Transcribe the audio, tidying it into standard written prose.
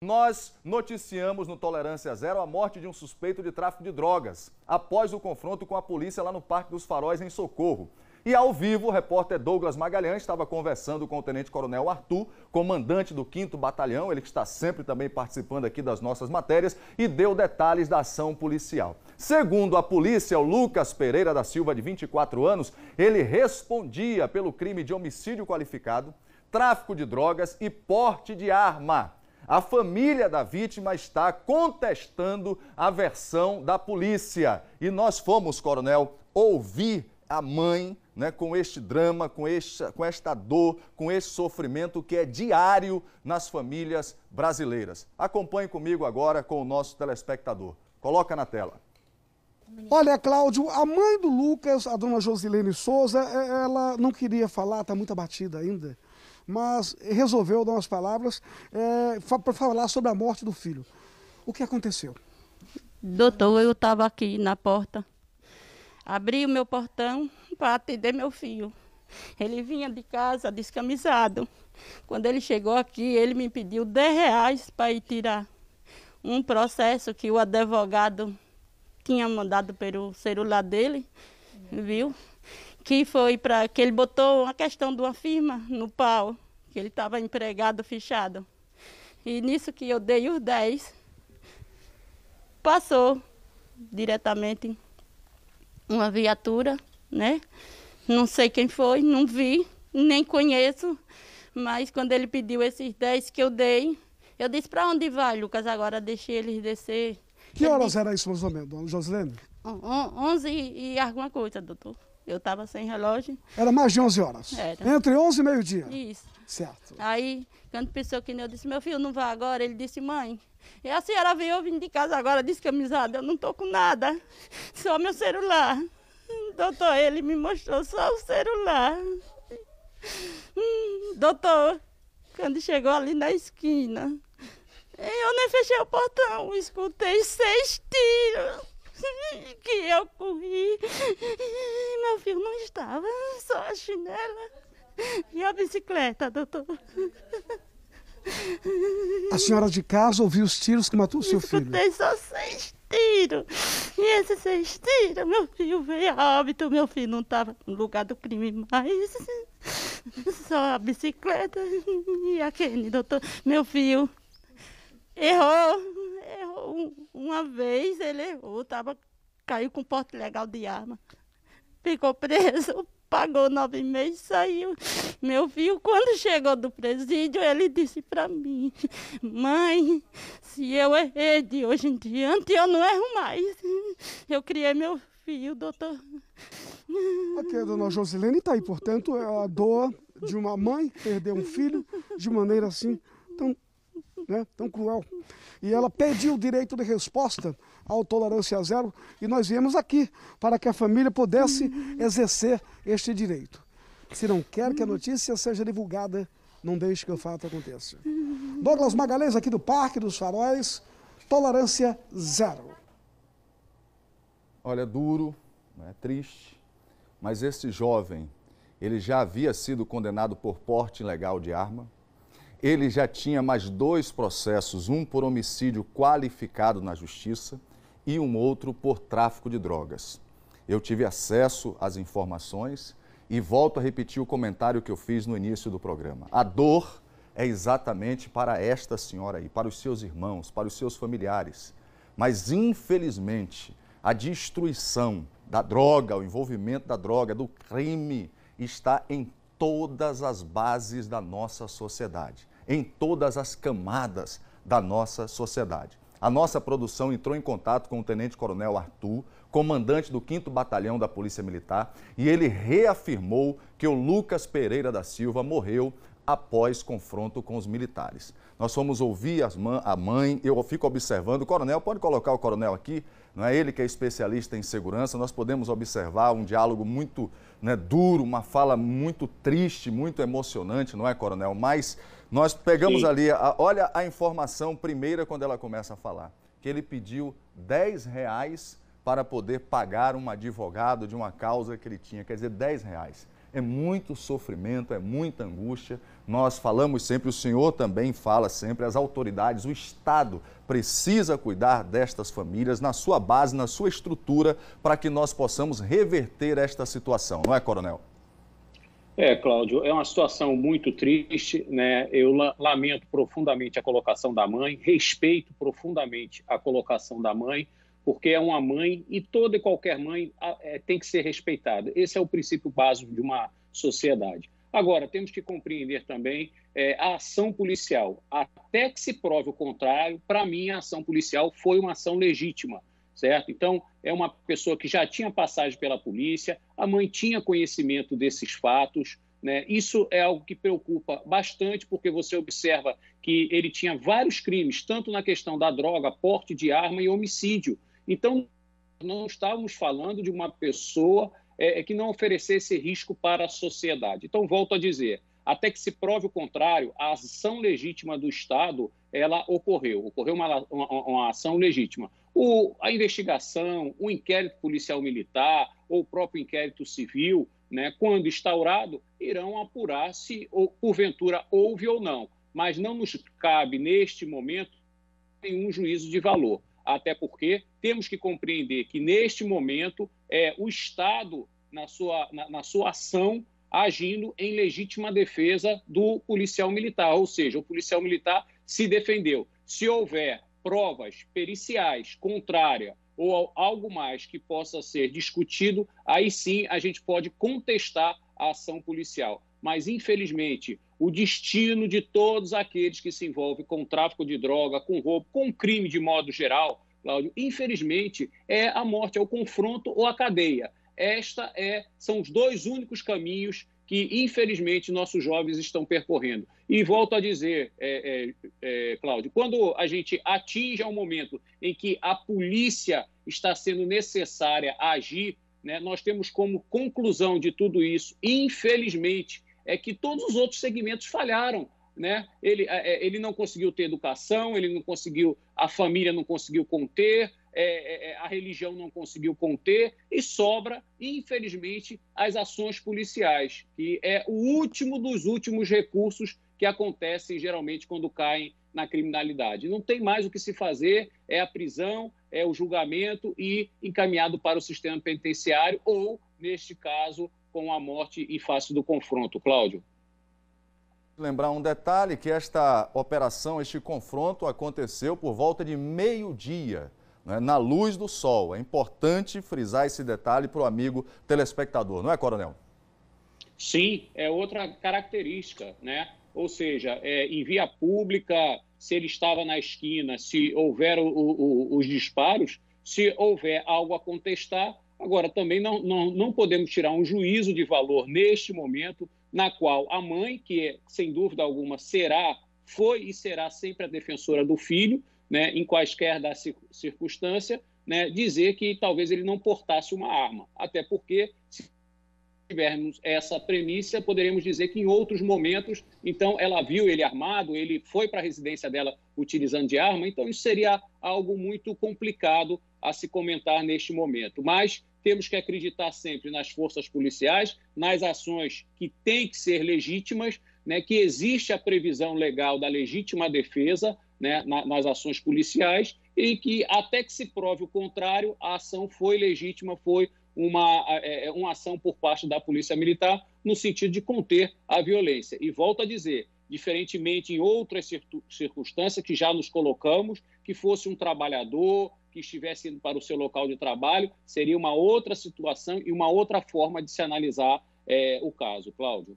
Nós noticiamos no Tolerância Zero a morte de um suspeito de tráfico de drogas, após o confronto com a polícia lá no Parque dos Faróis, em Socorro. E ao vivo, o repórter Douglas Magalhães estava conversando com o tenente-coronel Arthur, comandante do 5º Batalhão, ele que está sempre também participando aqui das nossas matérias, e deu detalhes da ação policial. Segundo a polícia, o Lucas Pereira da Silva, de 24 anos, ele respondia pelo crime de homicídio qualificado, tráfico de drogas e porte de arma. A família da vítima está contestando a versão da polícia. E nós fomos, coronel, ouvir a mãe, com este drama, com esta dor, com este sofrimento que é diário nas famílias brasileiras. Acompanhe comigo agora com o nosso telespectador. Coloca na tela. Olha, Cláudio, a mãe do Lucas, a dona Josilene Souza, ela não queria falar, está muito abatida ainda, mas resolveu dar umas palavras para falar sobre a morte do filho. O que aconteceu? Doutor, eu estava aqui na porta, abri o meu portão para atender meu filho. Ele vinha de casa descamisado. Quando ele chegou aqui, ele me pediu R$10 para ir tirar um processo que o advogado tinha mandado pelo celular dele, viu? Que foi para que ele botou a questão de uma firma no pau, que ele estava empregado, fichado. E nisso que eu dei os 10, passou diretamente uma viatura, né? Não sei quem foi, não vi, nem conheço, mas quando ele pediu esses 10 que eu dei, eu disse: para onde vai, Lucas? Agora deixei eles descer. Que horas era isso, mais ou menos, dona Josilene? 11 e alguma coisa, doutor. Eu estava sem relógio. Era mais de 11 horas? Era. Entre 11 e meio-dia? Isso. Certo. Aí, quando pensou que eu disse: meu filho, não vai agora? Ele disse: mãe, e a senhora veio, eu vim de casa agora descamisada, eu não estou com nada, só meu celular. Doutor, ele me mostrou só o celular. Doutor, quando chegou ali na esquina, eu nem fechei o portão, escutei 6 tiros. Que eu corri, meu filho não estava, só a chinela e a bicicleta, doutor. A senhora de casa ouviu os tiros que matou o seu filho? Escutei só 6 tiros, e esses 6 tiros, meu filho veio a óbito, meu filho não estava no lugar do crime mais, só a bicicleta e a Kenny, doutor. Meu filho errou uma vez, ele errou, caiu com porte legal de arma, ficou preso, pagou 9,5, saiu. Meu filho, quando chegou do presídio, ele disse para mim: mãe, se eu errei de hoje em diante, eu não erro mais. Eu criei meu filho, doutor. Ok, dona Josilene, está aí, portanto, é a dor de uma mãe perder um filho de maneira assim tão cruel. E ela pediu o direito de resposta ao Tolerância Zero e nós viemos aqui para que a família pudesse exercer este direito. Se não quer que a notícia seja divulgada, não deixe que o fato aconteça. Douglas Magalhães, aqui do Parque dos Faróis, Tolerância Zero. Olha, duro, triste, mas esse jovem, ele já havia sido condenado por porte ilegal de arma. Ele já tinha mais 2 processos, um por homicídio qualificado na justiça e um outro por tráfico de drogas. Eu tive acesso às informações e volto a repetir o comentário que eu fiz no início do programa. A dor é exatamente para esta senhora aí, para os seus irmãos, para os seus familiares. Mas, infelizmente, a destruição da droga, o envolvimento da droga, do crime, está em todas as bases da nossa sociedade, em todas as camadas da nossa sociedade. A nossa produção entrou em contato com o tenente-coronel Arthur, comandante do 5º Batalhão da Polícia Militar, e ele reafirmou que o Lucas Pereira da Silva morreu após confronto com os militares. Nós fomos ouvir a mãe, eu fico observando, o coronel, pode colocar o coronel aqui, não é ele que é especialista em segurança, nós podemos observar um diálogo muito duro, uma fala muito triste, muito emocionante, não é, coronel? Mas nós pegamos ali, olha a informação primeira quando ela começa a falar, que ele pediu R$10 para poder pagar um advogado de uma causa que ele tinha, quer dizer, R$10. é muito sofrimento, é muita angústia. Nós falamos sempre, o senhor também fala sempre, as autoridades, o Estado precisa cuidar destas famílias na sua base, na sua estrutura, para que nós possamos reverter esta situação, não é, coronel? Cláudio, é uma situação muito triste, né? Eu lamento profundamente a colocação da mãe, respeito profundamente a colocação da mãe, porque é uma mãe e toda e qualquer mãe tem que ser respeitada. Esse é o princípio básico de uma sociedade. Agora, temos que compreender também a ação policial. Até que se prove o contrário, para mim, a ação policial foi uma ação legítima, certo? Então, é uma pessoa que já tinha passagem pela polícia, a mãe tinha conhecimento desses fatos, né? Isso é algo que preocupa bastante, porque você observa que ele tinha vários crimes, tanto na questão da droga, porte de arma e homicídio. Então, não estávamos falando de uma pessoa que não oferecesse risco para a sociedade. Então, volto a dizer, até que se prove o contrário, a ação legítima do Estado, ela ocorreu uma ação legítima. A investigação, o inquérito policial militar ou o próprio inquérito civil, né, quando instaurado, irão apurar se, porventura, houve ou não. Mas não nos cabe, neste momento, nenhum juízo de valor. Até porque temos que compreender que, neste momento, o Estado, na sua ação, agindo em legítima defesa do policial militar. Ou seja, o policial militar se defendeu. Se houver provas periciais contrárias ou algo mais que possa ser discutido, aí sim a gente pode contestar a ação policial. Mas, infelizmente, o destino de todos aqueles que se envolvem com tráfico de droga, com roubo, com crime de modo geral, Cláudio, infelizmente, é a morte, é o confronto ou a cadeia. São os dois únicos caminhos que, infelizmente, nossos jovens estão percorrendo. E volto a dizer, Cláudio, quando a gente atinge um momento em que a polícia está sendo necessária a agir, né, nós temos como conclusão de tudo isso, infelizmente, é que todos os outros segmentos falharam. Né? Ele não conseguiu ter educação, ele não conseguiu, a família não conseguiu conter, a religião não conseguiu conter, e sobra, infelizmente, as ações policiais, que é o último dos últimos recursos que acontecem geralmente quando caem na criminalidade. Não tem mais o que se fazer, é a prisão, é o julgamento e encaminhado para o sistema penitenciário ou, neste caso, com a morte em face do confronto. Cláudio. Lembrar um detalhe, que esta operação, este confronto aconteceu por volta de meio-dia, né, na luz do sol. É importante frisar esse detalhe para o amigo telespectador, não é, coronel? Sim, é outra característica, né? Ou seja, em via pública, se ele estava na esquina, se houver os disparos, se houver algo a contestar. Agora, também não podemos tirar um juízo de valor neste momento, na qual a mãe, que sem dúvida alguma foi e será sempre a defensora do filho, né, em quaisquer da circunstância, né, dizer que talvez ele não portasse uma arma. Até porque, se tivermos essa premissa, poderíamos dizer que em outros momentos, então, ela viu ele armado, ele foi para a residência dela utilizando de arma, então isso seria algo muito complicado a se comentar neste momento. Mas temos que acreditar sempre nas forças policiais, nas ações que têm que ser legítimas, né, que existe a previsão legal da legítima defesa, né, nas ações policiais, e que, até que se prove o contrário, a ação foi legítima, foi uma ação por parte da Polícia Militar no sentido de conter a violência. E volto a dizer, diferentemente em outras circunstâncias que já nos colocamos, que fosse um trabalhador que estivesse indo para o seu local de trabalho, seria uma outra situação e uma outra forma de se analisar o caso. Cláudio.